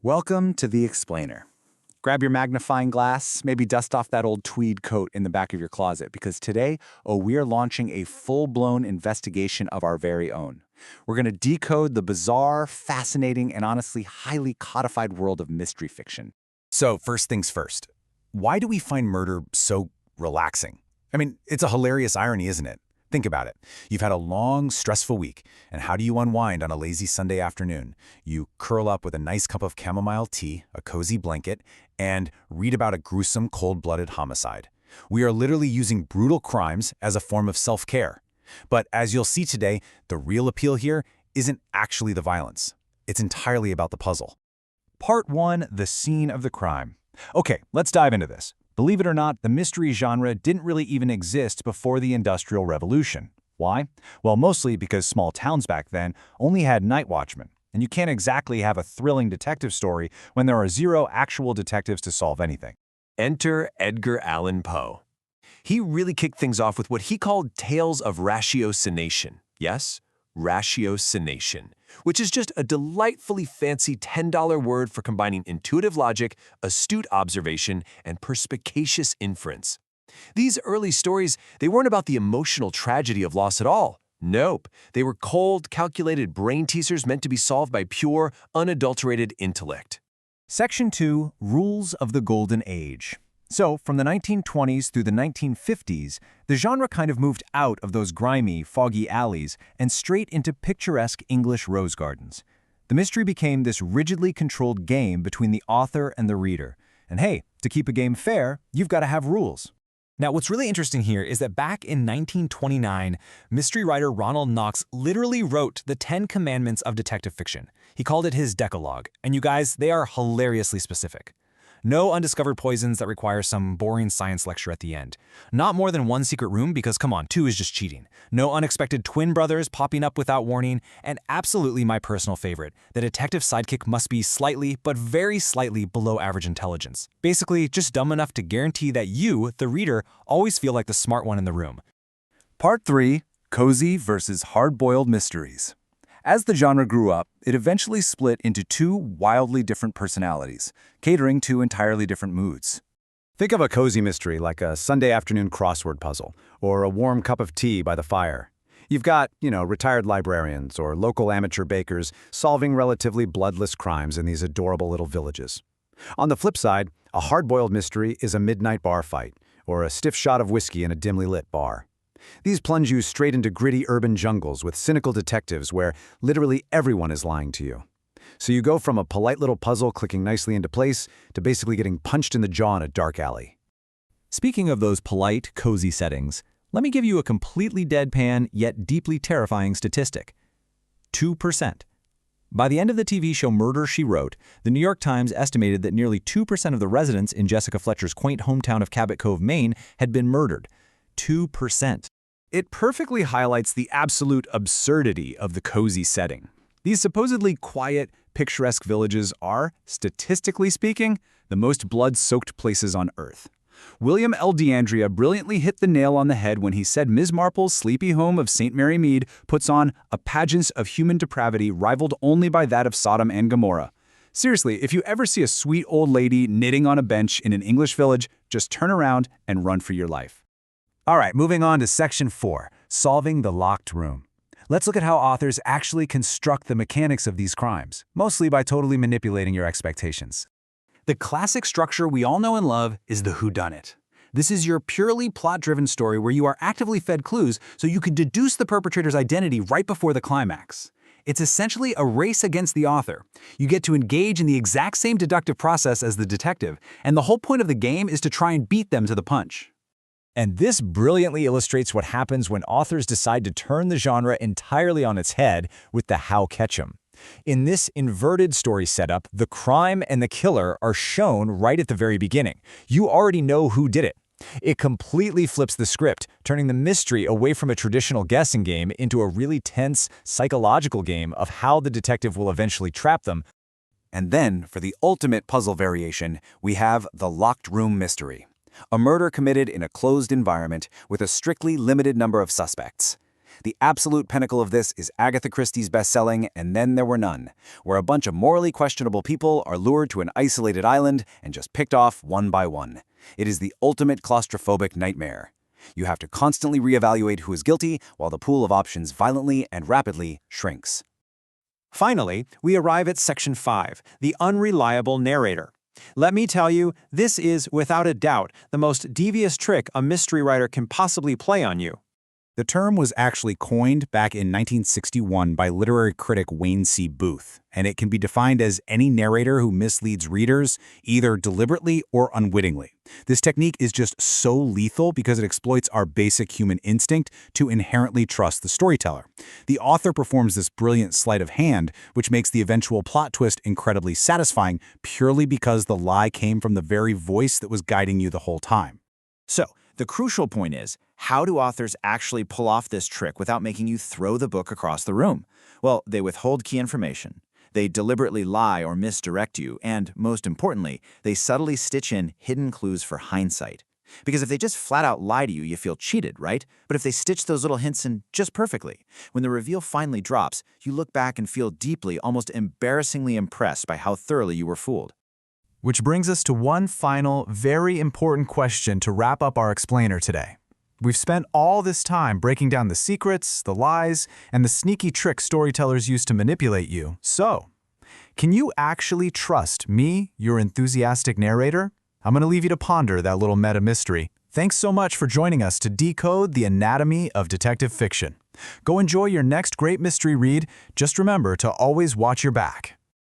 Welcome to The Explainer. Grab your magnifying glass, maybe dust off that old tweed coat in the back of your closet, because today, we are launching a full-blown investigation of our very own. We're going to decode the bizarre, fascinating, and honestly highly codified world of mystery fiction. So, first things first, why do we find murder so relaxing? I mean, it's a hilarious irony, isn't it? Think about it. You've had a long, stressful week, and how do you unwind on a lazy Sunday afternoon? You curl up with a nice cup of chamomile tea, a cozy blanket, and read about a gruesome, cold-blooded homicide. We are literally using brutal crimes as a form of self-care. But as you'll see today, the real appeal here isn't actually the violence. It's entirely about the puzzle. Part 1, the scene of the crime. Okay, let's dive into this. Believe it or not, the mystery genre didn't really even exist before the Industrial Revolution. Why? Well, mostly because small towns back then only had night watchmen, and you can't exactly have a thrilling detective story when there are zero actual detectives to solve anything. Enter Edgar Allan Poe. He really kicked things off with what he called tales of ratiocination. Yes, ratiocination, which is just a delightfully fancy $10 word for combining intuitive logic, astute observation, and perspicacious inference. These early stories, they weren't about the emotional tragedy of loss at all. Nope, they were cold, calculated brain teasers meant to be solved by pure, unadulterated intellect. Section 2, Rules of the Golden Age. So, from the 1920s through the 1950s, the genre kind of moved out of those grimy, foggy alleys and straight into picturesque English rose gardens. The mystery became this rigidly controlled game between the author and the reader. And hey, to keep a game fair, you've got to have rules. Now, what's really interesting here is that back in 1929, mystery writer Ronald Knox literally wrote the 10 Commandments of detective fiction. He called it his Decalogue, and you guys, they are hilariously specific. No undiscovered poisons that require some boring science lecture at the end. Not more than one secret room because, come on, 2 is just cheating. No unexpected twin brothers popping up without warning. And absolutely my personal favorite, the detective sidekick must be slightly, but very slightly below average intelligence. Basically, just dumb enough to guarantee that you, the reader, always feel like the smart one in the room. Part 3, Cozy versus Hard-Boiled Mysteries. As the genre grew up, it eventually split into 2 wildly different personalities, catering to entirely different moods. Think of a cozy mystery like a Sunday afternoon crossword puzzle or a warm cup of tea by the fire. You've got, retired librarians or local amateur bakers solving relatively bloodless crimes in these adorable little villages. On the flip side, a hard-boiled mystery is a midnight bar fight or a stiff shot of whiskey in a dimly lit bar. These plunge you straight into gritty urban jungles with cynical detectives where literally everyone is lying to you. So you go from a polite little puzzle clicking nicely into place to basically getting punched in the jaw in a dark alley. Speaking of those polite, cozy settings, let me give you a completely deadpan yet deeply terrifying statistic. 2%. By the end of the TV show Murder, She Wrote, the New York Times estimated that nearly 2% of the residents in Jessica Fletcher's quaint hometown of Cabot Cove, Maine, had been murdered. 2%. It perfectly highlights the absolute absurdity of the cozy setting. These supposedly quiet, picturesque villages are, statistically speaking, the most blood-soaked places on Earth. William L. D'Andrea brilliantly hit the nail on the head when he said Ms. Marple's sleepy home of St. Mary Mead puts on a pageant of human depravity rivaled only by that of Sodom and Gomorrah. Seriously, if you ever see a sweet old lady knitting on a bench in an English village, just turn around and run for your life. All right, moving on to Section 4, Solving the Locked Room. Let's look at how authors actually construct the mechanics of these crimes, mostly by totally manipulating your expectations. The classic structure we all know and love is the whodunit. This is your purely plot-driven story where you are actively fed clues so you can deduce the perpetrator's identity right before the climax. It's essentially a race against the author. You get to engage in the exact same deductive process as the detective, and the whole point of the game is to try and beat them to the punch. And this brilliantly illustrates what happens when authors decide to turn the genre entirely on its head with the how catch 'em. In this inverted story setup, the crime and the killer are shown right at the very beginning. You already know who did it. It completely flips the script, turning the mystery away from a traditional guessing game into a really tense, psychological game of how the detective will eventually trap them. And then, for the ultimate puzzle variation, we have the locked room mystery. A murder committed in a closed environment with a strictly limited number of suspects. The absolute pinnacle of this is Agatha Christie's best-selling And Then There Were None, where a bunch of morally questionable people are lured to an isolated island and just picked off one by one. It is the ultimate claustrophobic nightmare. You have to constantly reevaluate who is guilty while the pool of options violently and rapidly shrinks. Finally, we arrive at Section 5, the unreliable narrator. Let me tell you, this is, without a doubt, the most devious trick a mystery writer can possibly play on you. The term was actually coined back in 1961 by literary critic Wayne C. Booth, and it can be defined as any narrator who misleads readers, either deliberately or unwittingly. This technique is just so lethal because it exploits our basic human instinct to inherently trust the storyteller. The author performs this brilliant sleight of hand, which makes the eventual plot twist incredibly satisfying purely because the lie came from the very voice that was guiding you the whole time. So, the crucial point is, how do authors actually pull off this trick without making you throw the book across the room? Well, they withhold key information. They deliberately lie or misdirect you, and, most importantly, they subtly stitch in hidden clues for hindsight. Because if they just flat out lie to you, you feel cheated, right? But if they stitch those little hints in just perfectly, when the reveal finally drops, you look back and feel deeply, almost embarrassingly impressed by how thoroughly you were fooled. Which brings us to one final, very important question to wrap up our explainer today. We've spent all this time breaking down the secrets, the lies, and the sneaky tricks storytellers use to manipulate you. So, can you actually trust me, your enthusiastic narrator? I'm going to leave you to ponder that little meta mystery. Thanks so much for joining us to decode the anatomy of detective fiction. Go enjoy your next great mystery read. Just remember to always watch your back.